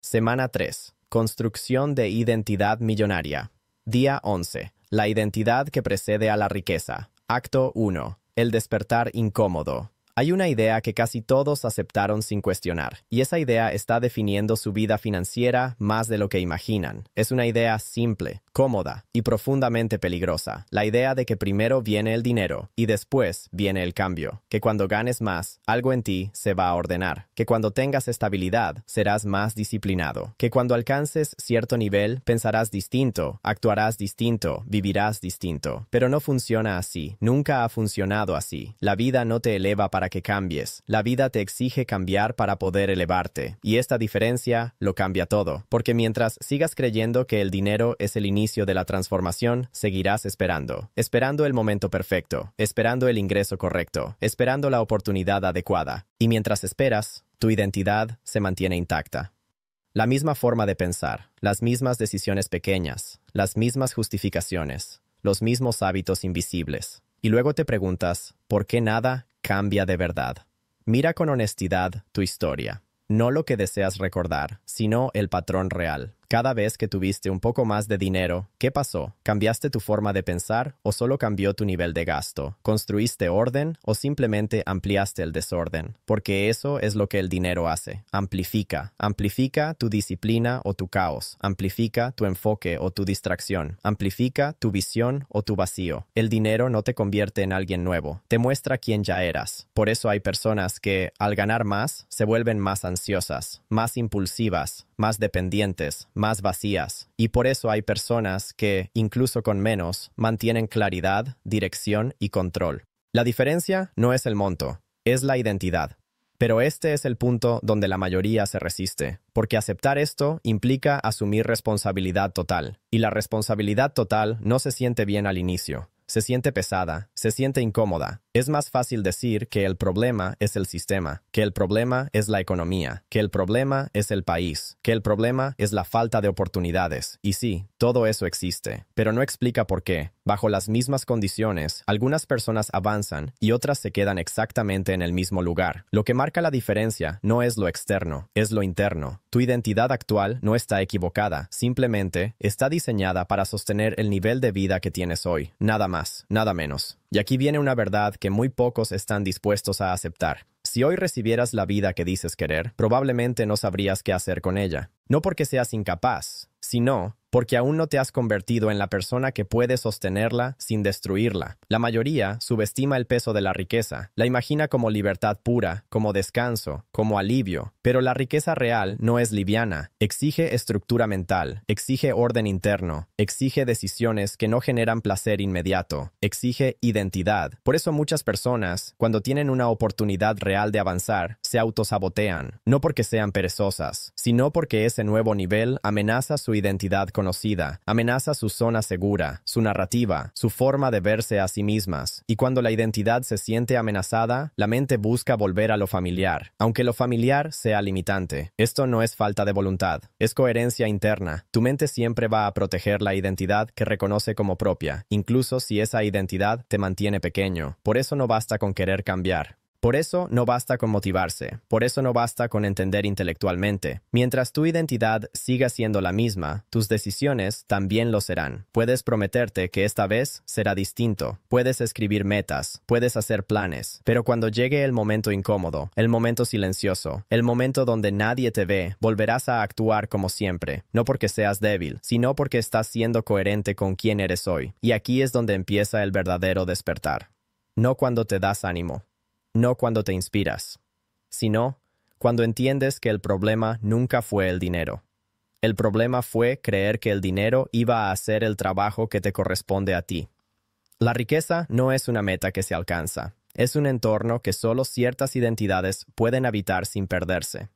Semana 3. Construcción de identidad millonaria. Día 11. La identidad que precede a la riqueza. Acto 1. El despertar incómodo. Hay una idea que casi todos aceptaron sin cuestionar, y esa idea está definiendo su vida financiera más de lo que imaginan. Es una idea simple, cómoda y profundamente peligrosa. La idea de que primero viene el dinero y después viene el cambio. Que cuando ganes más, algo en ti se va a ordenar. Que cuando tengas estabilidad, serás más disciplinado. Que cuando alcances cierto nivel, pensarás distinto, actuarás distinto, vivirás distinto. Pero no funciona así. Nunca ha funcionado así. La vida no te eleva para que cambies. La vida te exige cambiar para poder elevarte. Y esta diferencia lo cambia todo. Porque mientras sigas creyendo que el dinero es el inicio de la transformación, seguirás esperando. Esperando el momento perfecto. Esperando el ingreso correcto. Esperando la oportunidad adecuada. Y mientras esperas, tu identidad se mantiene intacta. La misma forma de pensar, las mismas decisiones pequeñas, las mismas justificaciones, los mismos hábitos invisibles. Y luego te preguntas, ¿por qué nada cambia de verdad? Mira con honestidad tu historia. No lo que deseas recordar, sino el patrón real. Cada vez que tuviste un poco más de dinero, ¿qué pasó? ¿Cambiaste tu forma de pensar o solo cambió tu nivel de gasto? ¿Construiste orden o simplemente ampliaste el desorden? Porque eso es lo que el dinero hace. Amplifica. Amplifica tu disciplina o tu caos. Amplifica tu enfoque o tu distracción. Amplifica tu visión o tu vacío. El dinero no te convierte en alguien nuevo. Te muestra quién ya eras. Por eso hay personas que, al ganar más, se vuelven más ansiosas, más impulsivas, más dependientes, más vacías. Y por eso hay personas que, incluso con menos, mantienen claridad, dirección y control. La diferencia no es el monto, es la identidad. Pero este es el punto donde la mayoría se resiste, porque aceptar esto implica asumir responsabilidad total. Y la responsabilidad total no se siente bien al inicio. Se siente pesada, se siente incómoda. Es más fácil decir que el problema es el sistema, que el problema es la economía, que el problema es el país, que el problema es la falta de oportunidades. Y sí, todo eso existe, pero no explica por qué. Bajo las mismas condiciones, algunas personas avanzan y otras se quedan exactamente en el mismo lugar. Lo que marca la diferencia no es lo externo, es lo interno. Tu identidad actual no está equivocada, simplemente está diseñada para sostener el nivel de vida que tienes hoy. Nada más, nada menos. Y aquí viene una verdad que muy pocos están dispuestos a aceptar. Si hoy recibieras la vida que dices querer, probablemente no sabrías qué hacer con ella. No porque seas incapaz, sino porque aún no te has convertido en la persona que puede sostenerla sin destruirla. La mayoría subestima el peso de la riqueza, la imagina como libertad pura, como descanso, como alivio. Pero la riqueza real no es liviana, exige estructura mental, exige orden interno, exige decisiones que no generan placer inmediato, exige identidad. Por eso muchas personas, cuando tienen una oportunidad real de avanzar, se autosabotean, no porque sean perezosas, sino porque ese nuevo nivel amenaza su identidad conocida, amenaza su zona segura, su narrativa, su forma de verse a sí mismas. Y cuando la identidad se siente amenazada, la mente busca volver a lo familiar, aunque lo familiar sea limitante. Esto no es falta de voluntad, es coherencia interna. Tu mente siempre va a proteger la identidad que reconoce como propia, incluso si esa identidad te mantiene pequeño. Por eso no basta con querer cambiar. Por eso no basta con motivarse, por eso no basta con entender intelectualmente. Mientras tu identidad siga siendo la misma, tus decisiones también lo serán. Puedes prometerte que esta vez será distinto, puedes escribir metas, puedes hacer planes, pero cuando llegue el momento incómodo, el momento silencioso, el momento donde nadie te ve, volverás a actuar como siempre, no porque seas débil, sino porque estás siendo coherente con quién eres hoy. Y aquí es donde empieza el verdadero despertar. No cuando te das ánimo. No cuando te inspiras, sino cuando entiendes que el problema nunca fue el dinero. El problema fue creer que el dinero iba a hacer el trabajo que te corresponde a ti. La riqueza no es una meta que se alcanza, es un entorno que solo ciertas identidades pueden habitar sin perderse.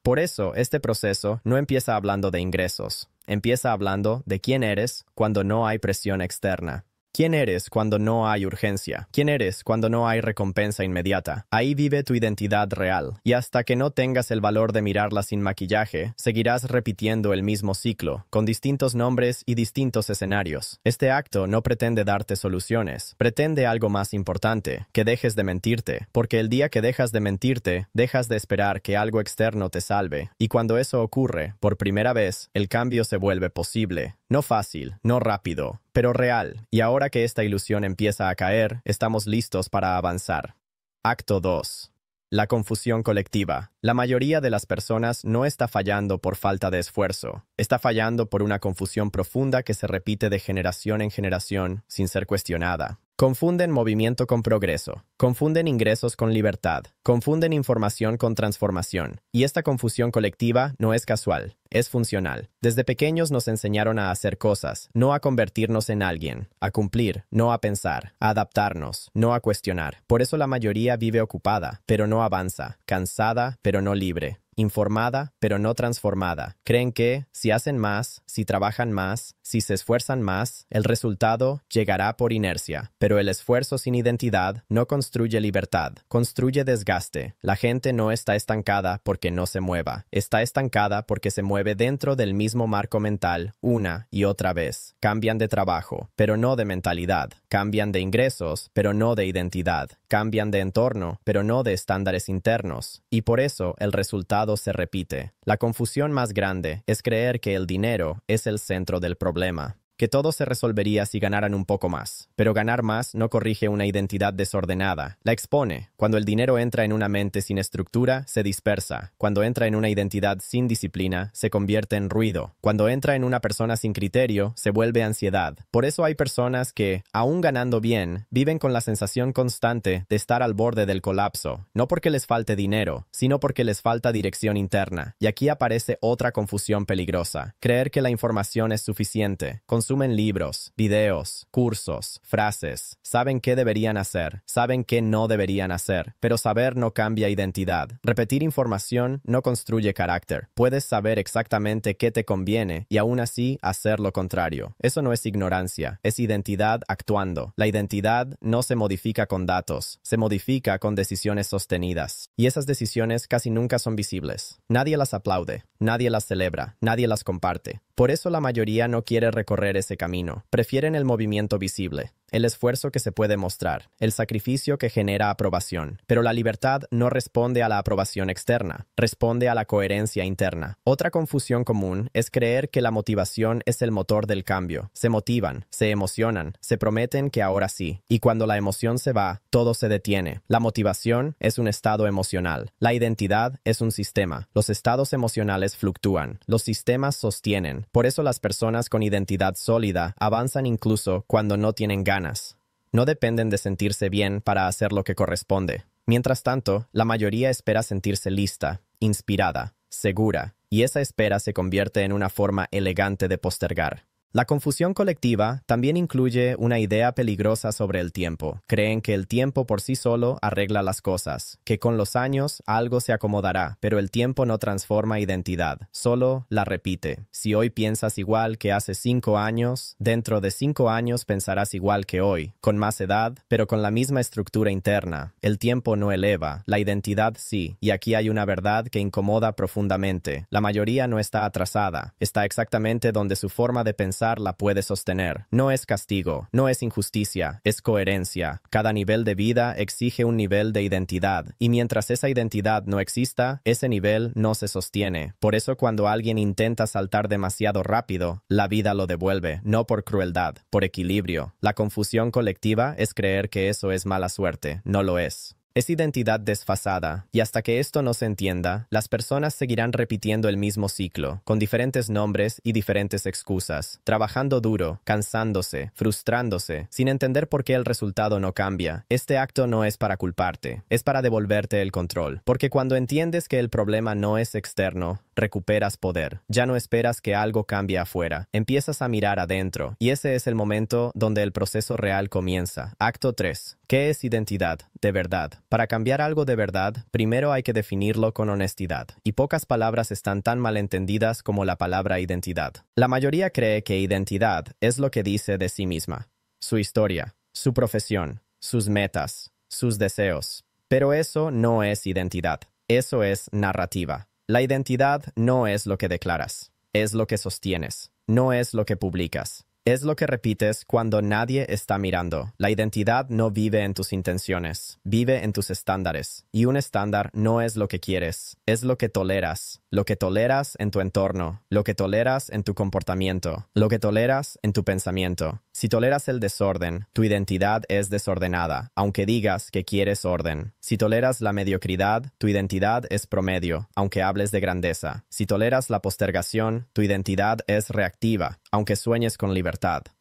Por eso, este proceso no empieza hablando de ingresos, empieza hablando de quién eres cuando no hay presión externa. ¿Quién eres cuando no hay urgencia? ¿Quién eres cuando no hay recompensa inmediata? Ahí vive tu identidad real. Y hasta que no tengas el valor de mirarla sin maquillaje, seguirás repitiendo el mismo ciclo, con distintos nombres y distintos escenarios. Este acto no pretende darte soluciones. Pretende algo más importante, que dejes de mentirte. Porque el día que dejas de mentirte, dejas de esperar que algo externo te salve. Y cuando eso ocurre, por primera vez, el cambio se vuelve posible. No fácil, no rápido, pero real. Y ahora que esta ilusión empieza a caer, estamos listos para avanzar. Acto 2. La confusión colectiva. La mayoría de las personas no está fallando por falta de esfuerzo. Está fallando por una confusión profunda que se repite de generación en generación sin ser cuestionada. Confunden movimiento con progreso. Confunden ingresos con libertad. Confunden información con transformación. Y esta confusión colectiva no es casual, es funcional. Desde pequeños nos enseñaron a hacer cosas, no a convertirnos en alguien, a cumplir, no a pensar, a adaptarnos, no a cuestionar. Por eso la mayoría vive ocupada, pero no avanza, cansada, pero no libre. Informada, pero no transformada. Creen que, si hacen más, si trabajan más, si se esfuerzan más, el resultado llegará por inercia. Pero el esfuerzo sin identidad no construye libertad, construye desgaste. La gente no está estancada porque no se mueva. Está estancada porque se mueve dentro del mismo marco mental una y otra vez. Cambian de trabajo, pero no de mentalidad. Cambian de ingresos, pero no de identidad. Cambian de entorno, pero no de estándares internos. Y por eso el resultado se repite. La confusión más grande es creer que el dinero es el centro del problema, que todo se resolvería si ganaran un poco más. Pero ganar más no corrige una identidad desordenada, la expone. Cuando el dinero entra en una mente sin estructura, se dispersa. Cuando entra en una identidad sin disciplina, se convierte en ruido. Cuando entra en una persona sin criterio, se vuelve ansiedad. Por eso hay personas que, aún ganando bien, viven con la sensación constante de estar al borde del colapso, no porque les falte dinero, sino porque les falta dirección interna. Y aquí aparece otra confusión peligrosa: creer que la información es suficiente. Consumen libros, videos, cursos, frases. Saben qué deberían hacer, saben qué no deberían hacer, pero saber no cambia identidad. Repetir información no construye carácter. Puedes saber exactamente qué te conviene y aún así hacer lo contrario. Eso no es ignorancia, es identidad actuando. La identidad no se modifica con datos, se modifica con decisiones sostenidas. Y esas decisiones casi nunca son visibles. Nadie las aplaude, nadie las celebra, nadie las comparte. Por eso la mayoría no quiere recorrer ese camino. Prefieren el movimiento visible, el esfuerzo que se puede mostrar, el sacrificio que genera aprobación. Pero la libertad no responde a la aprobación externa, responde a la coherencia interna. Otra confusión común es creer que la motivación es el motor del cambio. Se motivan, se emocionan, se prometen que ahora sí. Y cuando la emoción se va, todo se detiene. La motivación es un estado emocional. La identidad es un sistema. Los estados emocionales fluctúan. Los sistemas sostienen. Por eso las personas con identidad sólida avanzan incluso cuando no tienen ganas. No dependen de sentirse bien para hacer lo que corresponde. Mientras tanto, la mayoría espera sentirse lista, inspirada, segura, y esa espera se convierte en una forma elegante de postergar. La confusión colectiva también incluye una idea peligrosa sobre el tiempo. Creen que el tiempo por sí solo arregla las cosas, que con los años algo se acomodará, pero el tiempo no transforma identidad, solo la repite. Si hoy piensas igual que hace 5 años, dentro de 5 años pensarás igual que hoy, con más edad, pero con la misma estructura interna. El tiempo no eleva, la identidad sí, y aquí hay una verdad que incomoda profundamente. La mayoría no está atrasada, está exactamente donde su forma de pensar la puede sostener. No es castigo, no es injusticia, es coherencia. Cada nivel de vida exige un nivel de identidad, y mientras esa identidad no exista, ese nivel no se sostiene. Por eso cuando alguien intenta saltar demasiado rápido, la vida lo devuelve, no por crueldad, por equilibrio. La confusión colectiva es creer que eso es mala suerte, no lo es. Es identidad desfasada, y hasta que esto no se entienda, las personas seguirán repitiendo el mismo ciclo, con diferentes nombres y diferentes excusas, trabajando duro, cansándose, frustrándose, sin entender por qué el resultado no cambia. Este acto no es para culparte, es para devolverte el control, porque cuando entiendes que el problema no es externo, recuperas poder. Ya no esperas que algo cambie afuera, empiezas a mirar adentro, y ese es el momento donde el proceso real comienza. Acto 3. ¿Qué es identidad? De verdad. Para cambiar algo de verdad, primero hay que definirlo con honestidad, y pocas palabras están tan mal entendidas como la palabra identidad. La mayoría cree que identidad es lo que dice de sí misma. su historia, su profesión, sus metas, sus deseos. Pero eso no es identidad. Eso es narrativa. La identidad no es lo que declaras, es lo que sostienes, no es lo que publicas. Es lo que repites cuando nadie está mirando. La identidad no vive en tus intenciones, vive en tus estándares. Y un estándar no es lo que quieres, es lo que toleras en tu entorno, lo que toleras en tu comportamiento, lo que toleras en tu pensamiento. Si toleras el desorden, tu identidad es desordenada, aunque digas que quieres orden. Si toleras la mediocridad, tu identidad es promedio, aunque hables de grandeza. Si toleras la postergación, tu identidad es reactiva, aunque sueñes con libertad.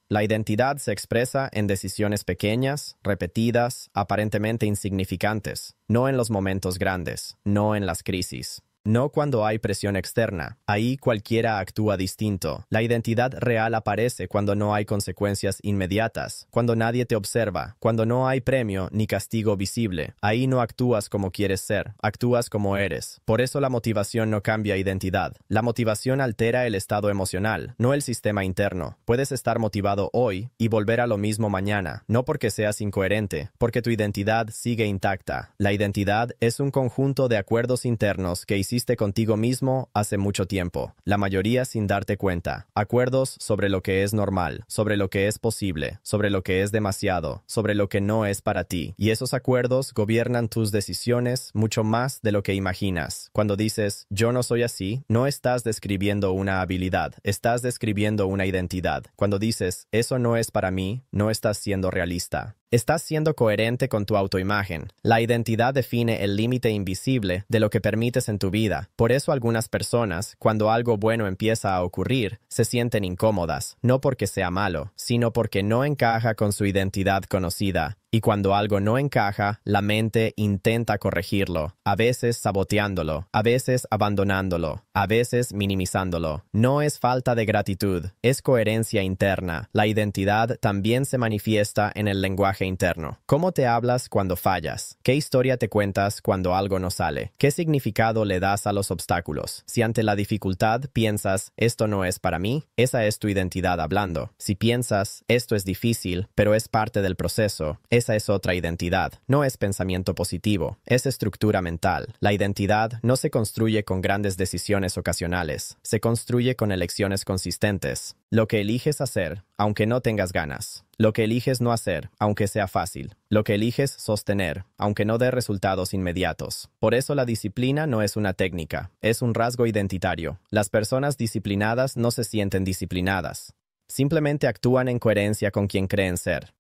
La identidad se expresa en decisiones pequeñas, repetidas, aparentemente insignificantes, no en los momentos grandes, no en las crisis. No cuando hay presión externa. Ahí cualquiera actúa distinto. La identidad real aparece cuando no hay consecuencias inmediatas, cuando nadie te observa, cuando no hay premio ni castigo visible. Ahí no actúas como quieres ser, actúas como eres. Por eso la motivación no cambia identidad. La motivación altera el estado emocional, no el sistema interno. Puedes estar motivado hoy y volver a lo mismo mañana, no porque seas incoherente, porque tu identidad sigue intacta. La identidad es un conjunto de acuerdos internos que hiciste contigo mismo hace mucho tiempo, la mayoría sin darte cuenta. Acuerdos sobre lo que es normal, sobre lo que es posible, sobre lo que es demasiado, sobre lo que no es para ti. Y esos acuerdos gobiernan tus decisiones mucho más de lo que imaginas. Cuando dices, yo no soy así, no estás describiendo una habilidad, estás describiendo una identidad. Cuando dices, eso no es para mí, no estás siendo realista. Estás siendo coherente con tu autoimagen. La identidad define el límite invisible de lo que permites en tu vida. Por eso algunas personas, cuando algo bueno empieza a ocurrir, se sienten incómodas, no porque sea malo, sino porque no encaja con su identidad conocida. Y cuando algo no encaja, la mente intenta corregirlo, a veces saboteándolo, a veces abandonándolo, a veces minimizándolo. No es falta de gratitud, es coherencia interna. La identidad también se manifiesta en el lenguaje interno. ¿Cómo te hablas cuando fallas? ¿Qué historia te cuentas cuando algo no sale? ¿Qué significado le das a los obstáculos? Si ante la dificultad piensas, esto no es para mí, esa es tu identidad hablando. Si piensas, esto es difícil, pero es parte del proceso, esa es otra identidad. No es pensamiento positivo, es estructura mental. La identidad no se construye con grandes decisiones ocasionales, se construye con elecciones consistentes. Lo que eliges hacer, aunque no tengas ganas. Lo que eliges no hacer, aunque sea fácil. Lo que eliges sostener, aunque no dé resultados inmediatos. Por eso la disciplina no es una técnica, es un rasgo identitario. Las personas disciplinadas no se sienten disciplinadas. Simplemente actúan en coherencia con quien creen ser.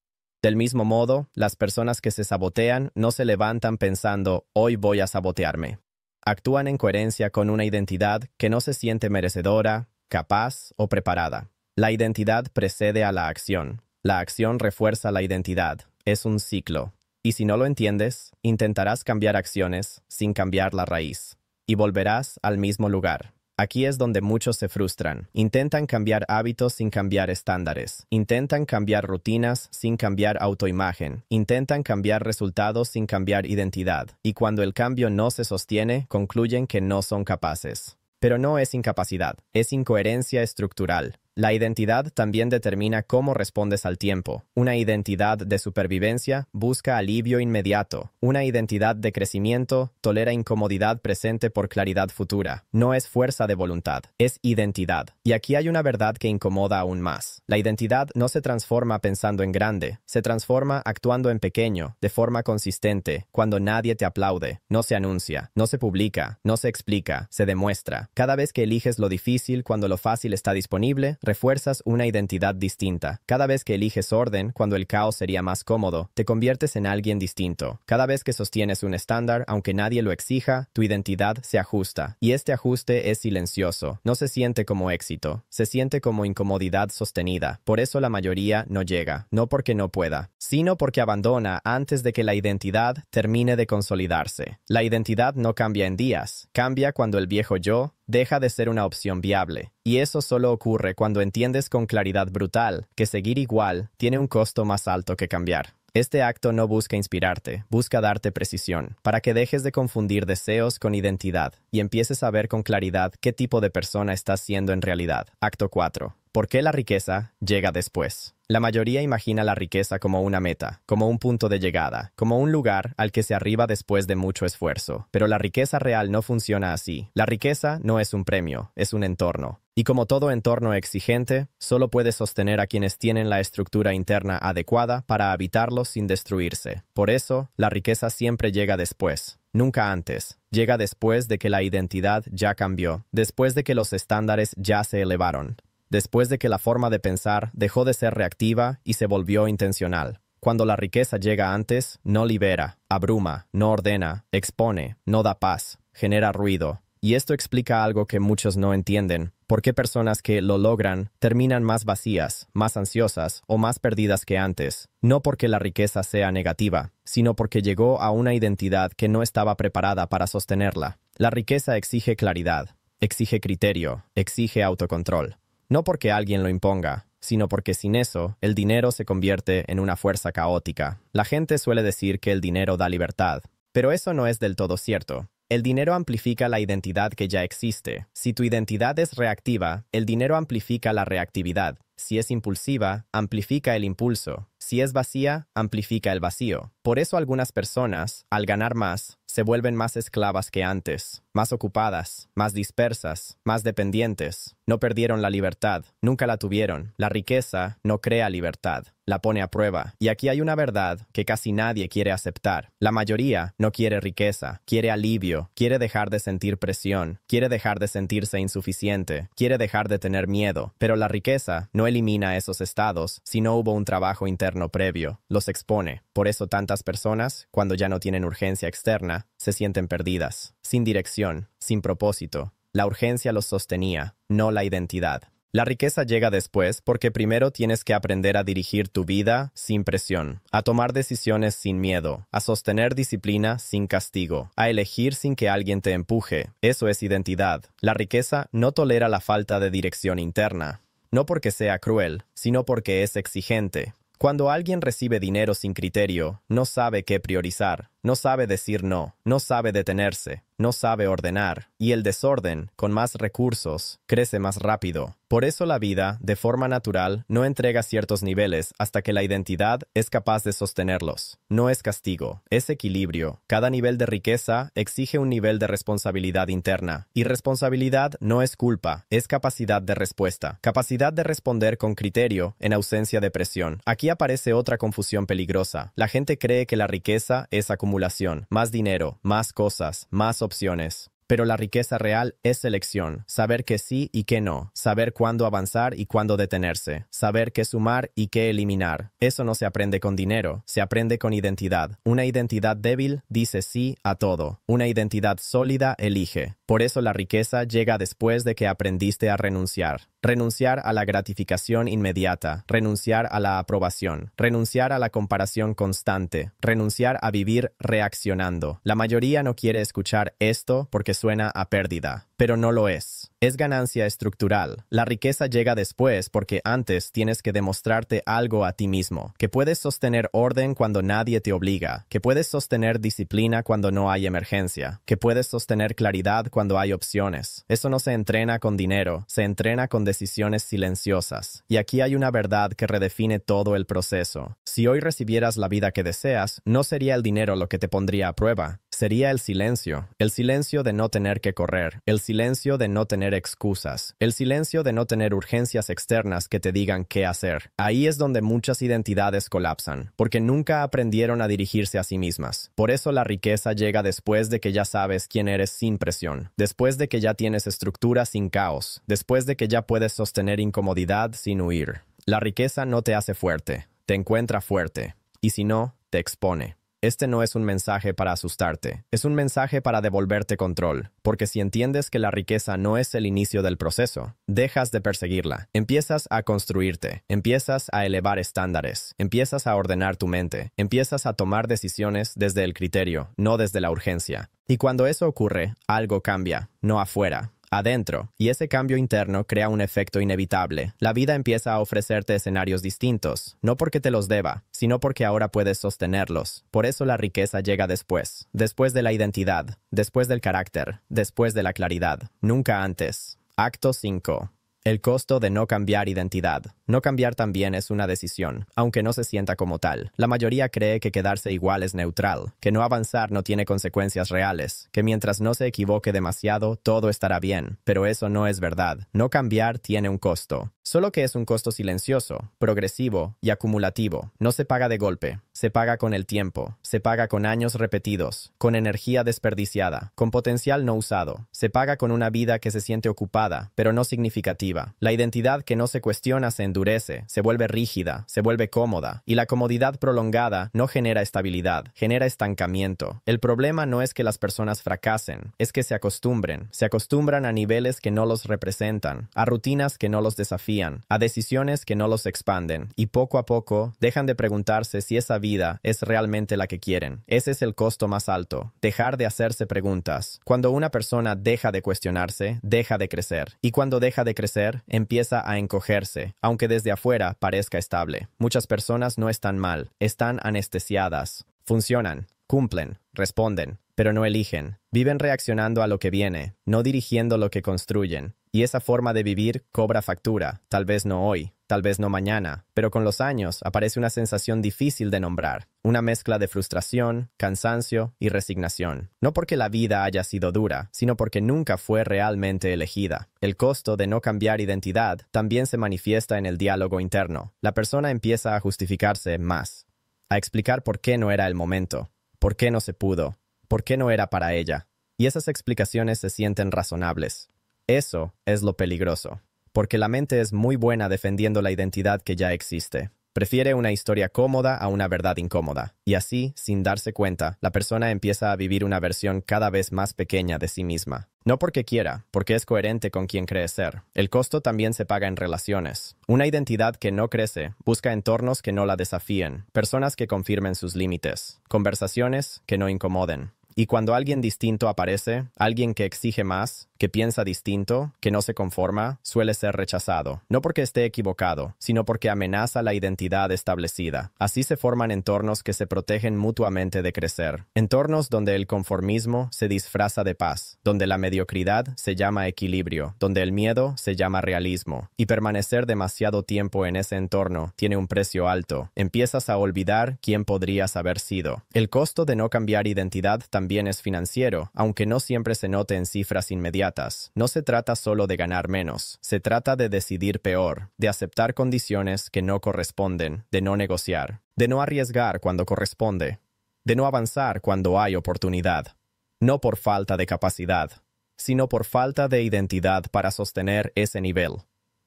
Del mismo modo, las personas que se sabotean no se levantan pensando, hoy voy a sabotearme. Actúan en coherencia con una identidad que no se siente merecedora, capaz o preparada. La identidad precede a la acción. La acción refuerza la identidad. Es un ciclo. Y si no lo entiendes, intentarás cambiar acciones sin cambiar la raíz. Y volverás al mismo lugar. Aquí es donde muchos se frustran. Intentan cambiar hábitos sin cambiar estándares. Intentan cambiar rutinas sin cambiar autoimagen. Intentan cambiar resultados sin cambiar identidad. Y cuando el cambio no se sostiene, concluyen que no son capaces. Pero no es incapacidad, es incoherencia estructural. La identidad también determina cómo respondes al tiempo. Una identidad de supervivencia busca alivio inmediato. Una identidad de crecimiento tolera incomodidad presente por claridad futura. No es fuerza de voluntad, es identidad. Y aquí hay una verdad que incomoda aún más. La identidad no se transforma pensando en grande, se transforma actuando en pequeño, de forma consistente, cuando nadie te aplaude, no se anuncia, no se publica, no se explica, se demuestra. Cada vez que eliges lo difícil cuando lo fácil está disponible, refuerzas una identidad distinta. Cada vez que eliges orden, cuando el caos sería más cómodo, te conviertes en alguien distinto. Cada vez que sostienes un estándar, aunque nadie lo exija, tu identidad se ajusta. Y este ajuste es silencioso. No se siente como éxito. Se siente como incomodidad sostenida. Por eso la mayoría no llega. No porque no pueda, sino porque abandona antes de que la identidad termine de consolidarse. La identidad no cambia en días. Cambia cuando el viejo yo deja de ser una opción viable. Y eso solo ocurre cuando entiendes con claridad brutal que seguir igual tiene un costo más alto que cambiar. Este acto no busca inspirarte, busca darte precisión, para que dejes de confundir deseos con identidad y empieces a ver con claridad qué tipo de persona estás siendo en realidad. Acto 4. ¿Por qué la riqueza llega después? La mayoría imagina la riqueza como una meta, como un punto de llegada, como un lugar al que se arriba después de mucho esfuerzo. Pero la riqueza real no funciona así. La riqueza no es un premio, es un entorno. Y como todo entorno exigente, solo puede sostener a quienes tienen la estructura interna adecuada para habitarlo sin destruirse. Por eso, la riqueza siempre llega después, nunca antes. Llega después de que la identidad ya cambió, después de que los estándares ya se elevaron, después de que la forma de pensar dejó de ser reactiva y se volvió intencional. Cuando la riqueza llega antes, no libera, abruma, no ordena, expone, no da paz, genera ruido. Y esto explica algo que muchos no entienden: por qué personas que lo logran terminan más vacías, más ansiosas o más perdidas que antes. No porque la riqueza sea negativa, sino porque llegó a una identidad que no estaba preparada para sostenerla. La riqueza exige claridad, exige criterio, exige autocontrol. No porque alguien lo imponga, sino porque sin eso, el dinero se convierte en una fuerza caótica. La gente suele decir que el dinero da libertad, pero eso no es del todo cierto. El dinero amplifica la identidad que ya existe. Si tu identidad es reactiva, el dinero amplifica la reactividad. Si es impulsiva, amplifica el impulso. Si es vacía, amplifica el vacío. Por eso algunas personas, al ganar más, se vuelven más esclavas que antes, más ocupadas, más dispersas, más dependientes. No perdieron la libertad, nunca la tuvieron. La riqueza no crea libertad, la pone a prueba. Y aquí hay una verdad que casi nadie quiere aceptar. La mayoría no quiere riqueza, quiere alivio, quiere dejar de sentir presión, quiere dejar de sentirse insuficiente, quiere dejar de tener miedo. Pero la riqueza no elimina esos estados si no hubo un trabajo interno previo, los expone. Por eso tantas personas, cuando ya no tienen urgencia externa, se sienten perdidas, sin dirección, sin propósito. La urgencia los sostenía, no la identidad. La riqueza llega después porque primero tienes que aprender a dirigir tu vida sin presión, a tomar decisiones sin miedo, a sostener disciplina sin castigo, a elegir sin que alguien te empuje. Eso es identidad. La riqueza no tolera la falta de dirección interna, no porque sea cruel, sino porque es exigente. Cuando alguien recibe dinero sin criterio, no sabe qué priorizar, no sabe decir no, no sabe detenerse, no sabe ordenar, y el desorden, con más recursos, crece más rápido. Por eso la vida, de forma natural, no entrega ciertos niveles hasta que la identidad es capaz de sostenerlos. No es castigo, es equilibrio. Cada nivel de riqueza exige un nivel de responsabilidad interna. Y responsabilidad no es culpa, es capacidad de respuesta. Capacidad de responder con criterio en ausencia de presión. Aquí aparece otra confusión peligrosa. La gente cree que la riqueza es acumulación, más dinero, más cosas, más opciones. Pero la riqueza real es selección, saber qué sí y qué no, saber cuándo avanzar y cuándo detenerse, saber qué sumar y qué eliminar. Eso no se aprende con dinero, se aprende con identidad. Una identidad débil dice sí a todo, una identidad sólida elige. Por eso la riqueza llega después de que aprendiste a renunciar. Renunciar a la gratificación inmediata, renunciar a la aprobación, renunciar a la comparación constante, renunciar a vivir reaccionando. La mayoría no quiere escuchar esto porque suena a pérdida, pero no lo es. Es ganancia estructural. La riqueza llega después porque antes tienes que demostrarte algo a ti mismo, que puedes sostener orden cuando nadie te obliga, que puedes sostener disciplina cuando no hay emergencia, que puedes sostener claridad cuando hay opciones. Eso no se entrena con dinero, se entrena con decisiones silenciosas. Y aquí hay una verdad que redefine todo el proceso. Si hoy recibieras la vida que deseas, no sería el dinero lo que te pondría a prueba. Sería el silencio de no tener que correr, el silencio de no tener excusas, el silencio de no tener urgencias externas que te digan qué hacer. Ahí es donde muchas identidades colapsan, porque nunca aprendieron a dirigirse a sí mismas. Por eso la riqueza llega después de que ya sabes quién eres sin presión, después de que ya tienes estructura sin caos, después de que ya puedes sostener incomodidad sin huir. La riqueza no te hace fuerte, te encuentra fuerte, y si no, te expone. Este no es un mensaje para asustarte, es un mensaje para devolverte control, porque si entiendes que la riqueza no es el inicio del proceso, dejas de perseguirla, empiezas a construirte, empiezas a elevar estándares, empiezas a ordenar tu mente, empiezas a tomar decisiones desde el criterio, no desde la urgencia. Y cuando eso ocurre, algo cambia, no afuera, adentro, y ese cambio interno crea un efecto inevitable. La vida empieza a ofrecerte escenarios distintos, no porque te los deba, sino porque ahora puedes sostenerlos. Por eso la riqueza llega después de la identidad, después del carácter, después de la claridad, nunca antes. Acto 5. El costo de no cambiar identidad. No cambiar también es una decisión, aunque no se sienta como tal. La mayoría cree que quedarse igual es neutral, que no avanzar no tiene consecuencias reales, que mientras no se equivoque demasiado, todo estará bien. Pero eso no es verdad. No cambiar tiene un costo. Solo que es un costo silencioso, progresivo y acumulativo. No se paga de golpe. Se paga con el tiempo. Se paga con años repetidos, con energía desperdiciada, con potencial no usado. Se paga con una vida que se siente ocupada, pero no significativa. La identidad que no se cuestiona se endurece, se vuelve rígida, se vuelve cómoda, y la comodidad prolongada no genera estabilidad, genera estancamiento. El problema no es que las personas fracasen, es que se acostumbran a niveles que no los representan, a rutinas que no los desafían, a decisiones que no los expanden, y poco a poco dejan de preguntarse si esa vida es realmente la que quieren. Ese es el costo más alto, dejar de hacerse preguntas. Cuando una persona deja de cuestionarse, deja de crecer, y cuando deja de crecer, empieza a encogerse, aunque desde afuera parezca estable. Muchas personas no están mal, están anestesiadas. Funcionan, cumplen, responden, pero no eligen. Viven reaccionando a lo que viene, no dirigiendo lo que construyen. Y esa forma de vivir cobra factura, tal vez no hoy, tal vez no mañana, pero con los años aparece una sensación difícil de nombrar, una mezcla de frustración, cansancio y resignación. No porque la vida haya sido dura, sino porque nunca fue realmente elegida. El costo de no cambiar identidad también se manifiesta en el diálogo interno. La persona empieza a justificarse más, a explicar por qué no era el momento, por qué no se pudo, por qué no era para ella. Y esas explicaciones se sienten razonables. Eso es lo peligroso, porque la mente es muy buena defendiendo la identidad que ya existe. Prefiere una historia cómoda a una verdad incómoda. Y así, sin darse cuenta, la persona empieza a vivir una versión cada vez más pequeña de sí misma. No porque quiera, porque es coherente con quien cree ser. El costo también se paga en relaciones. Una identidad que no crece busca entornos que no la desafíen, personas que confirmen sus límites, conversaciones que no incomoden. Y cuando alguien distinto aparece, alguien que exige más, que piensa distinto, que no se conforma, suele ser rechazado. No porque esté equivocado, sino porque amenaza la identidad establecida. Así se forman entornos que se protegen mutuamente de crecer. Entornos donde el conformismo se disfraza de paz, donde la mediocridad se llama equilibrio, donde el miedo se llama realismo. Y permanecer demasiado tiempo en ese entorno tiene un precio alto. Empiezas a olvidar quién podrías haber sido. El costo de no cambiar identidad también es financiero, aunque no siempre se note en cifras inmediatas. No se trata solo de ganar menos, se trata de decidir peor, de aceptar condiciones que no corresponden, de no negociar, de no arriesgar cuando corresponde, de no avanzar cuando hay oportunidad. No por falta de capacidad, sino por falta de identidad para sostener ese nivel.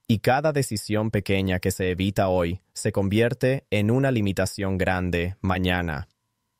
Y cada decisión pequeña que se evita hoy se convierte en una limitación grande mañana.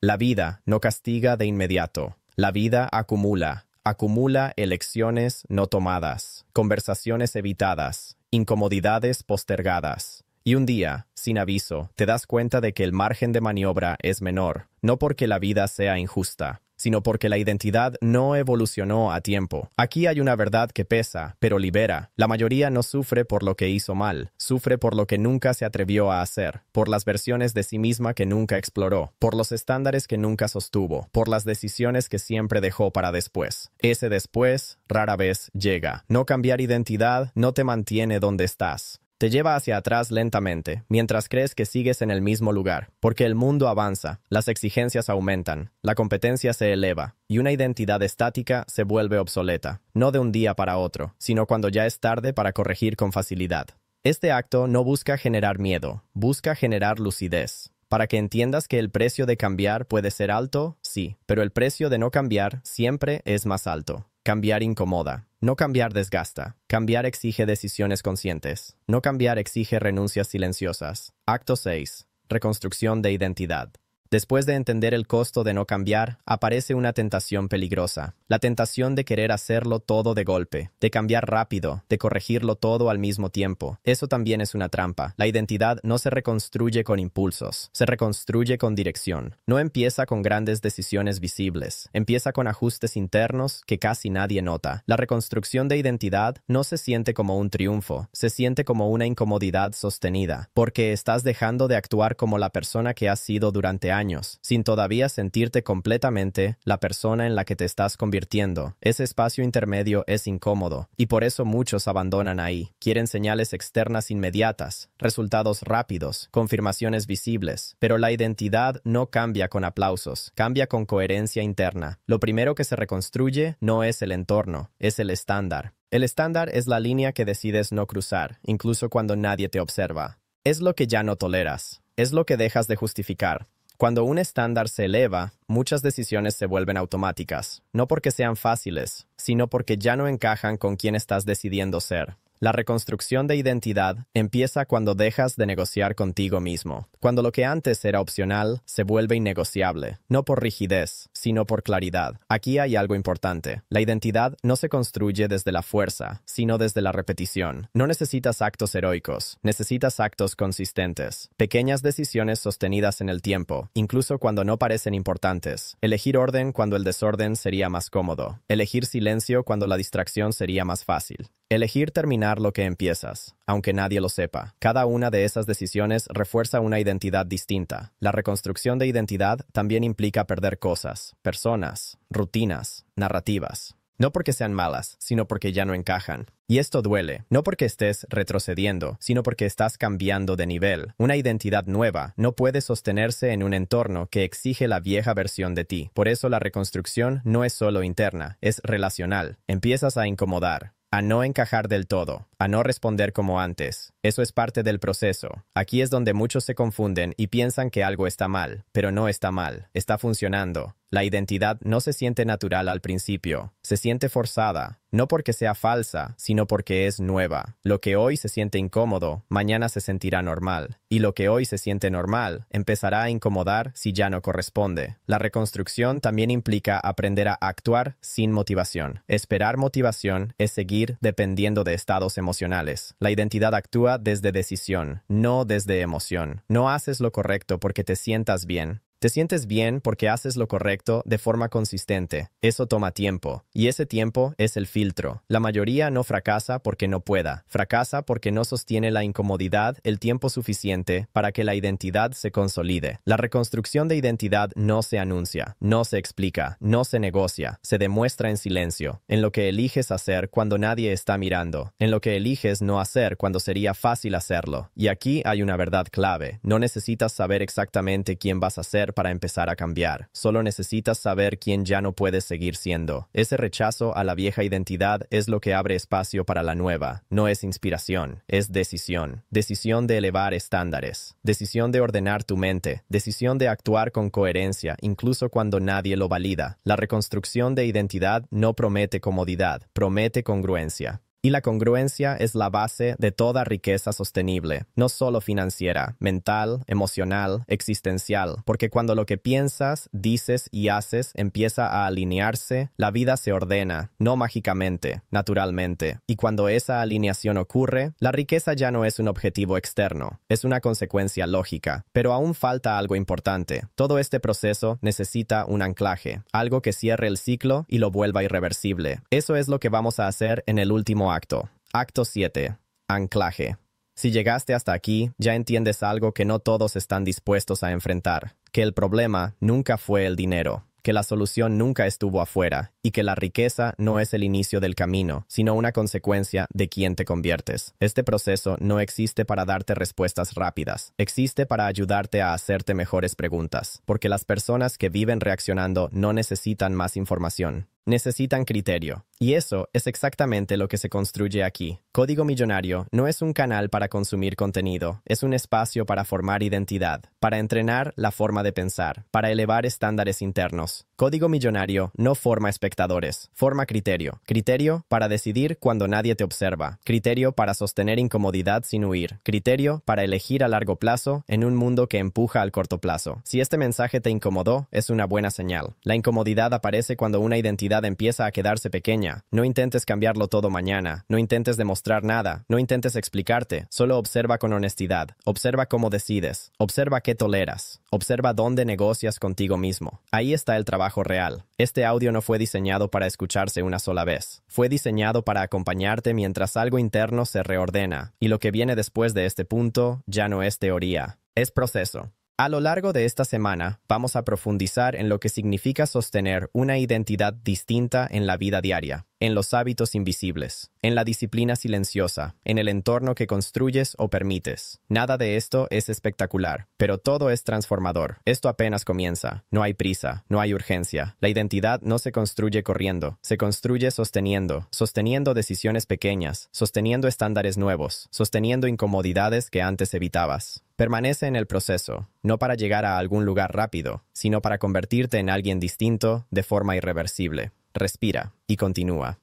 La vida no castiga de inmediato. La vida acumula elecciones no tomadas, conversaciones evitadas, incomodidades postergadas. Y un día, sin aviso, te das cuenta de que el margen de maniobra es menor, no porque la vida sea injusta, sino porque la identidad no evolucionó a tiempo. Aquí hay una verdad que pesa, pero libera. La mayoría no sufre por lo que hizo mal, sufre por lo que nunca se atrevió a hacer, por las versiones de sí misma que nunca exploró, por los estándares que nunca sostuvo, por las decisiones que siempre dejó para después. Ese después rara vez llega. No cambiar identidad no te mantiene donde estás. Te lleva hacia atrás lentamente, mientras crees que sigues en el mismo lugar, porque el mundo avanza, las exigencias aumentan, la competencia se eleva, y una identidad estática se vuelve obsoleta, no de un día para otro, sino cuando ya es tarde para corregir con facilidad. Este acto no busca generar miedo, busca generar lucidez. Para que entiendas que el precio de cambiar puede ser alto, sí, pero el precio de no cambiar siempre es más alto. Cambiar incomoda. No cambiar desgasta. Cambiar exige decisiones conscientes. No cambiar exige renuncias silenciosas. Acto 6. Reconstrucción de identidad. Después de entender el costo de no cambiar, aparece una tentación peligrosa. La tentación de querer hacerlo todo de golpe, de cambiar rápido, de corregirlo todo al mismo tiempo. Eso también es una trampa. La identidad no se reconstruye con impulsos, se reconstruye con dirección. No empieza con grandes decisiones visibles, empieza con ajustes internos que casi nadie nota. La reconstrucción de identidad no se siente como un triunfo, se siente como una incomodidad sostenida, porque estás dejando de actuar como la persona que has sido durante años años, sin todavía sentirte completamente la persona en la que te estás convirtiendo. Ese espacio intermedio es incómodo, y por eso muchos abandonan ahí. Quieren señales externas inmediatas, resultados rápidos, confirmaciones visibles, pero la identidad no cambia con aplausos, cambia con coherencia interna. Lo primero que se reconstruye no es el entorno, es el estándar. El estándar es la línea que decides no cruzar, incluso cuando nadie te observa. Es lo que ya no toleras, es lo que dejas de justificar. Cuando un estándar se eleva, muchas decisiones se vuelven automáticas, no porque sean fáciles, sino porque ya no encajan con quien estás decidiendo ser. La reconstrucción de identidad empieza cuando dejas de negociar contigo mismo, cuando lo que antes era opcional se vuelve innegociable, no por rigidez, sino por claridad. Aquí hay algo importante. La identidad no se construye desde la fuerza, sino desde la repetición. No necesitas actos heroicos, necesitas actos consistentes. Pequeñas decisiones sostenidas en el tiempo, incluso cuando no parecen importantes. Elegir orden cuando el desorden sería más cómodo. Elegir silencio cuando la distracción sería más fácil. Elegir terminar lo que empiezas, aunque nadie lo sepa. Cada una de esas decisiones refuerza una identidad distinta. La reconstrucción de identidad también implica perder cosas, personas, rutinas, narrativas. No porque sean malas, sino porque ya no encajan. Y esto duele, no porque estés retrocediendo, sino porque estás cambiando de nivel. Una identidad nueva no puede sostenerse en un entorno que exige la vieja versión de ti. Por eso la reconstrucción no es solo interna, es relacional. Empiezas a incomodar, a no encajar del todo, a no responder como antes. Eso es parte del proceso. Aquí es donde muchos se confunden y piensan que algo está mal, pero no está mal, está funcionando. La identidad no se siente natural al principio, se siente forzada, no porque sea falsa, sino porque es nueva. Lo que hoy se siente incómodo, mañana se sentirá normal, y lo que hoy se siente normal, empezará a incomodar si ya no corresponde. La reconstrucción también implica aprender a actuar sin motivación. Esperar motivación es seguir dependiendo de estados emocionales. La identidad actúa desde decisión, no desde emoción. No haces lo correcto porque te sientas bien. Te sientes bien porque haces lo correcto de forma consistente. Eso toma tiempo, y ese tiempo es el filtro. La mayoría no fracasa porque no pueda. Fracasa porque no sostiene la incomodidad el tiempo suficiente para que la identidad se consolide. La reconstrucción de identidad no se anuncia, no se explica, no se negocia. Se demuestra en silencio, en lo que eliges hacer cuando nadie está mirando, en lo que eliges no hacer cuando sería fácil hacerlo. Y aquí hay una verdad clave. No necesitas saber exactamente quién vas a ser para empezar a cambiar. Solo necesitas saber quién ya no puedes seguir siendo. Ese rechazo a la vieja identidad es lo que abre espacio para la nueva. No es inspiración, es decisión. Decisión de elevar estándares. Decisión de ordenar tu mente. Decisión de actuar con coherencia, incluso cuando nadie lo valida. La reconstrucción de identidad no promete comodidad, promete congruencia. Y la congruencia es la base de toda riqueza sostenible, no solo financiera, mental, emocional, existencial, porque cuando lo que piensas, dices y haces empieza a alinearse, la vida se ordena, no mágicamente, naturalmente. Y cuando esa alineación ocurre, la riqueza ya no es un objetivo externo, es una consecuencia lógica. Pero aún falta algo importante. Todo este proceso necesita un anclaje, algo que cierre el ciclo y lo vuelva irreversible. Eso es lo que vamos a hacer en el último acto. Acto 7. Anclaje. Si llegaste hasta aquí, ya entiendes algo que no todos están dispuestos a enfrentar, que el problema nunca fue el dinero, que la solución nunca estuvo afuera, y que la riqueza no es el inicio del camino, sino una consecuencia de quién te conviertes. Este proceso no existe para darte respuestas rápidas, existe para ayudarte a hacerte mejores preguntas, porque las personas que viven reaccionando no necesitan más información. Necesitan criterio. Y eso es exactamente lo que se construye aquí. Código Millonario no es un canal para consumir contenido, es un espacio para formar identidad, para entrenar la forma de pensar, para elevar estándares internos. Código Millonario no forma espectadores, forma criterio. Criterio para decidir cuando nadie te observa. Criterio para sostener incomodidad sin huir. Criterio para elegir a largo plazo en un mundo que empuja al corto plazo. Si este mensaje te incomodó, es una buena señal. La incomodidad aparece cuando una identidad empieza a quedarse pequeña. No intentes cambiarlo todo mañana. No intentes demostrar nada. No intentes explicarte. Solo observa con honestidad. Observa cómo decides. Observa qué toleras. Observa dónde negocias contigo mismo. Ahí está el trabajo real. Este audio no fue diseñado para escucharse una sola vez. Fue diseñado para acompañarte mientras algo interno se reordena. Y lo que viene después de este punto ya no es teoría. Es proceso. A lo largo de esta semana, vamos a profundizar en lo que significa sostener una identidad distinta en la vida diaria, en los hábitos invisibles, en la disciplina silenciosa, en el entorno que construyes o permites. Nada de esto es espectacular, pero todo es transformador. Esto apenas comienza. No hay prisa, no hay urgencia. La identidad no se construye corriendo, se construye sosteniendo decisiones pequeñas, sosteniendo estándares nuevos, sosteniendo incomodidades que antes evitabas. Permanece en el proceso, no para llegar a algún lugar rápido, sino para convertirte en alguien distinto de forma irreversible. Respira y continúa.